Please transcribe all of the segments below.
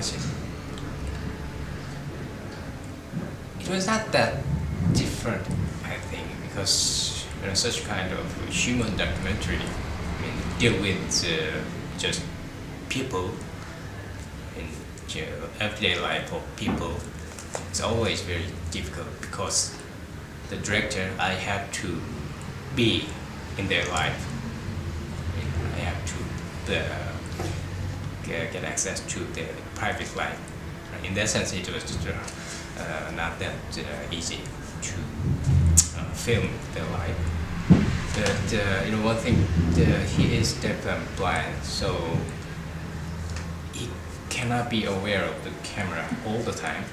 watching. It was not that different, I think, because such kind of human documentary, deal with just people in everyday life of people. It's always very difficult because the director, I have to be in their life. I have to get access to their private life. In that sense, it was not that easy to film their life. But one thing, he is deaf and blind, so he cannot be aware of the camera all the time.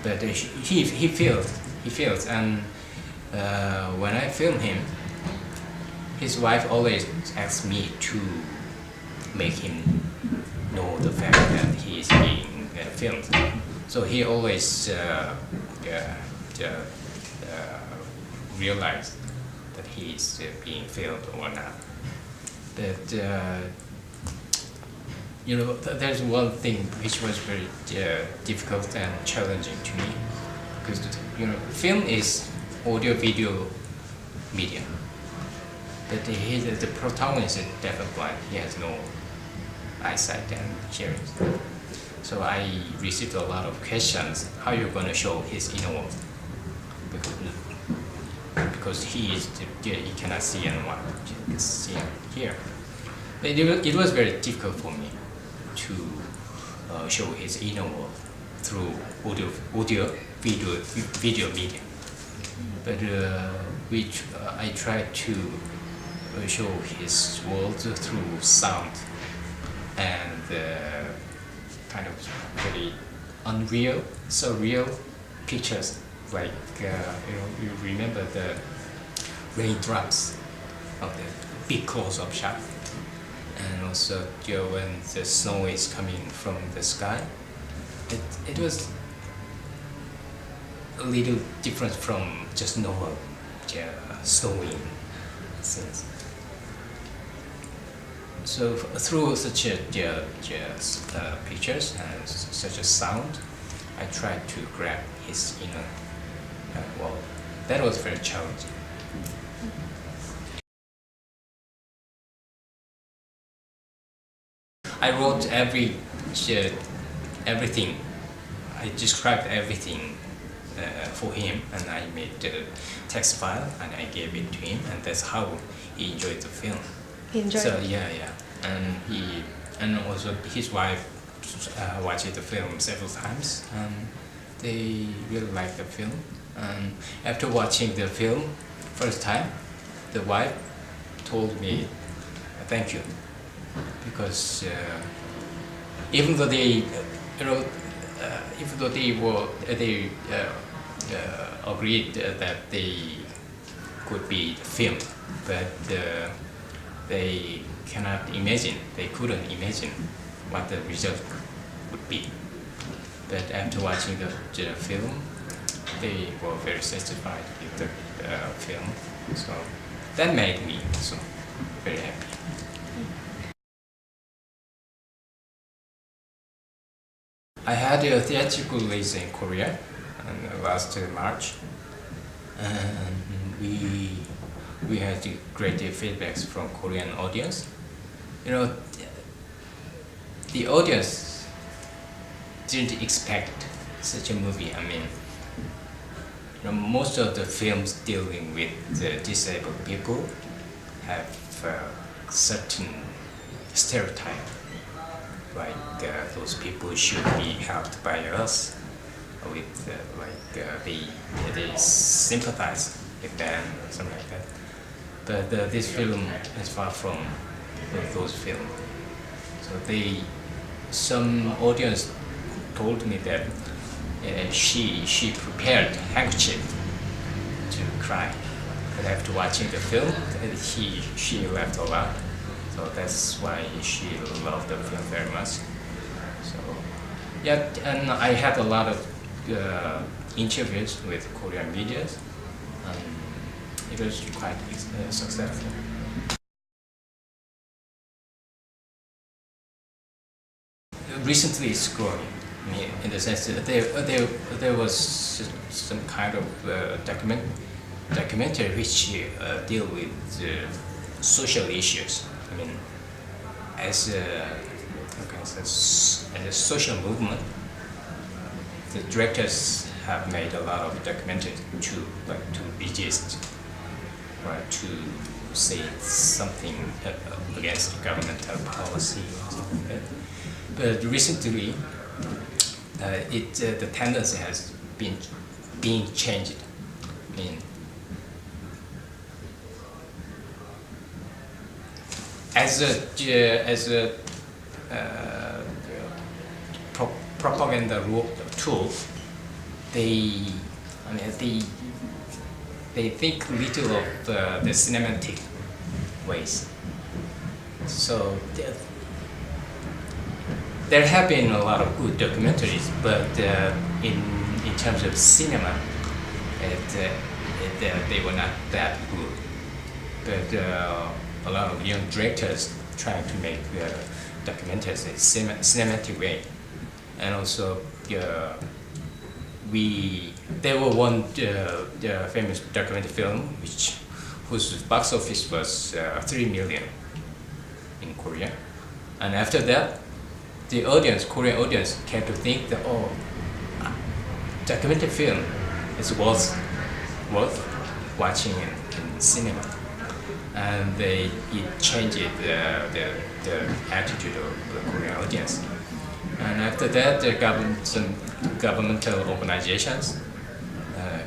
But he feels, and when I film him, his wife always asks me to make him know the fact that he is being filmed. So he always realized that he is being filmed or not. But there's one thing which was very difficult and challenging to me, because film is audio-video media. But the protagonist is deaf and blind. He has no eyesight and hearing. So I received a lot of questions. How you're going to show his inner world? Because he cannot see anyone. He can see and hear. But it was very difficult for me to show his inner world through audio video media. But I tried to show his world through sound and kind of very unreal, surreal pictures. Like you remember the raindrops of the big close-up shot, and also when the snow is coming from the sky. It was a little different from just normal snowing scenes. So through such pictures and such a sound, I tried to grab his inner world. That was very challenging. I wrote everything. I described everything for him, and I made the text file and I gave it to him, and that's how he enjoyed the film. He enjoyed it? Yeah, and also his wife watched the film several times, and they really liked the film. And after watching the film first time, the wife told me thank you, because even though they agreed that they could be filmed, but they couldn't imagine what the result would be. But after watching the film, they were very satisfied with the film. So that made me also very happy. I had a theatrical release in Korea last March, and we had great feedbacks from Korean audience. The audience didn't expect such a movie. I mean, most of the films dealing with disabled people have certain stereotype, like those people should be helped by us, with they sympathize with them or something like that. But this film is far from those films. So some audience told me that she prepared handkerchief to cry, but after watching the film, she laughed a lot. So that's why she loved the film very much. So yeah, and I had a lot of interviews with Korean media. It was quite successful. recently it's growing. I mean, in the sense that there was some kind of documentary which deal with social issues. I mean, as a social movement, the directors have made a lot of documentaries to resist or to say something against governmental policy or something like that. But recently, the tendency has been being changed. I mean, as a propaganda tool, they think little of the cinematic ways. So there have been a lot of good documentaries, but in terms of cinema, they were not that good. But a lot of young directors trying to make documentaries in a cinematic way, and also there were one famous documentary film whose box office was 3 million in Korea, and after that, the Korean audience, came to think that documentary film is worth watching in cinema, and it changed the attitude of the Korean audience. And after that, some governmental organizations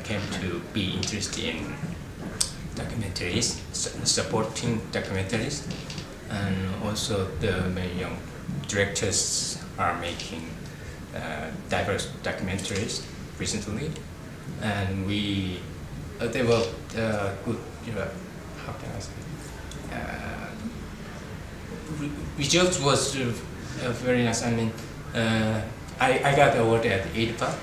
came to be interested in documentaries, supporting documentaries, and also the many young directors are making diverse documentaries recently, and they were good. How can I say? Results was very nice. I mean, I got awarded at IDFA,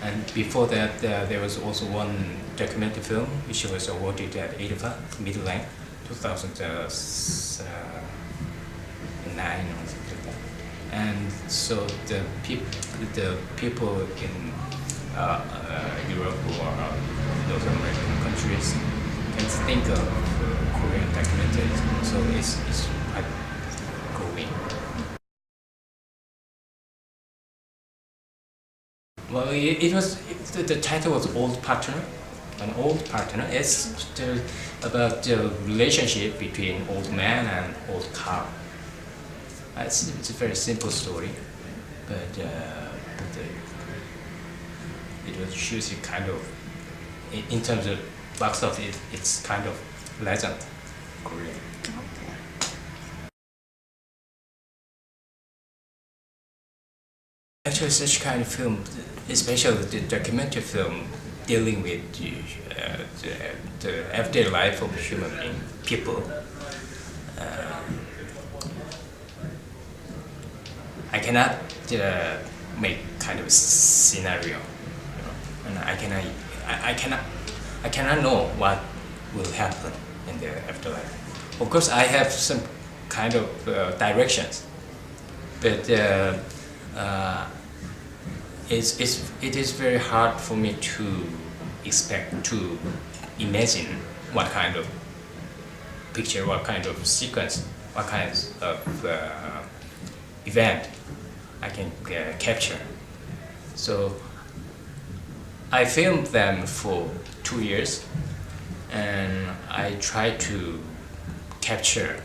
and before that there was also one documentary film which was awarded at IDFA Midland 2009 or something like that. And so the people in Europe or those American countries can think of Korean documentaries. So it's quite growing. Well, the title was Old Partner. An old partner. It's about the relationship between old man and old cow. It's a very simple story, but it was usually kind of, in terms of box office, it's kind of legend, Korean. Actually, such kind of film, especially the documentary film, dealing with the everyday life of human people. I cannot make kind of a scenario, and I cannot know what will happen in the afterlife. Of course, I have some kind of directions, but it is very hard for me to imagine what kind of picture, what kind of sequence, what kinds of event I can capture. So I filmed them for 2 years, and I tried to capture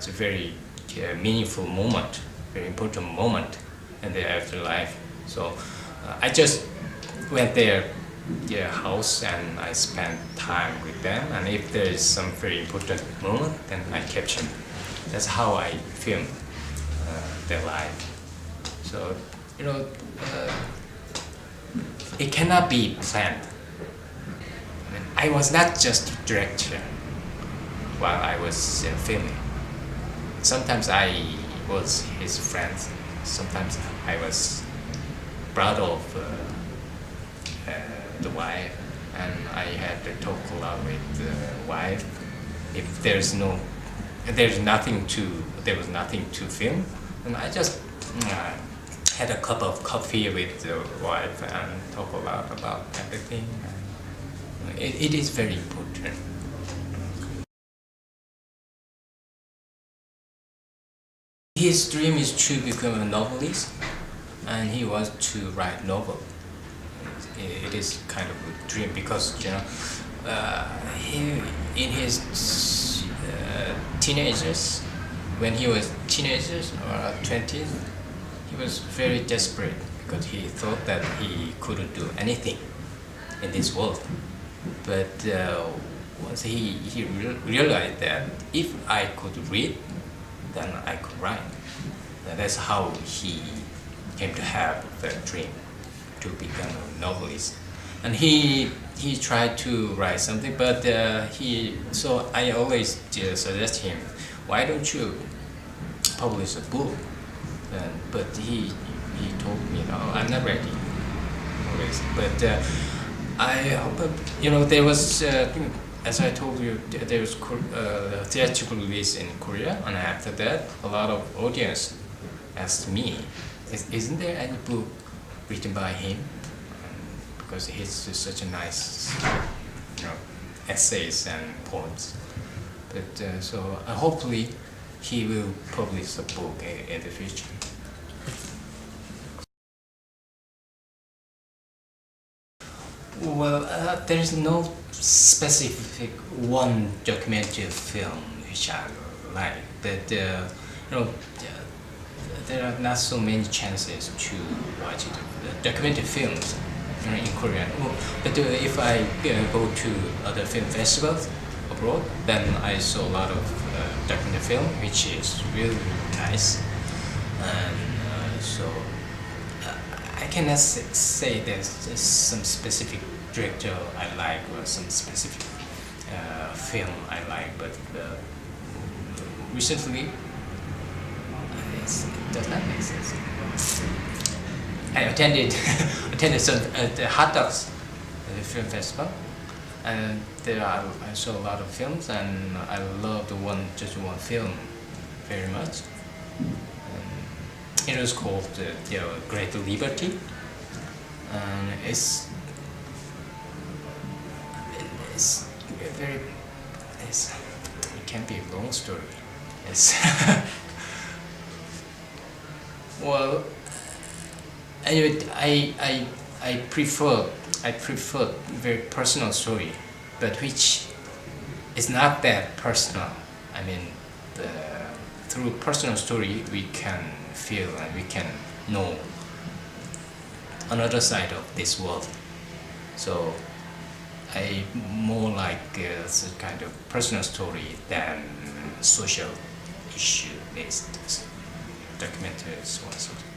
the very meaningful moment, very important moment in their afterlife. So I just went their house and I spent time with them, and if there is some very important moment, then I capture. That's how I film their life. So it cannot be planned. I was not just a director while I was filming. Sometimes I was his friend. Sometimes I was proud of the wife, and I had to talk a lot with the wife. If there was nothing to film, and I just had a cup of coffee with the wife and talk a lot about everything. It is very important. His dream is to become a novelist, and he wants to write novel. It is kind of a dream because he in his teenagers, when he was teenagers or 20s, he was very desperate because he thought that he couldn't do anything in this world. But once he realized that if I could read, then I could write. And that's how he came to have the dream to become a novelist. And he tried to write something, but so I always suggest him, why don't you publish a book? But he told me, no, I'm not ready. Always. But there was, as I told you, there was theatrical release in Korea, and after that, a lot of audience asked me, isn't there any book written by him? Because he's just such a nice, essays and poems. But so hopefully he will publish a book in the future. Well, there is no specific one documentary film which I like, but there are not so many chances to watch documentary films in Korea. But if I go to other film festivals abroad, then I saw a lot of documentary film, which is really nice. And so I cannot say there's some specific director I like or some specific film I like, but recently it does not make sense. I attended some the Hot Docs film festival, and I saw a lot of films, and I loved just one film very much. It was called Great Liberty, and it can be a long story. Well, anyway, I prefer very personal story, but which is not that personal. I mean, through personal story we can feel and we can know another side of this world. So I more like some kind of personal story than social issue based documentaries or something.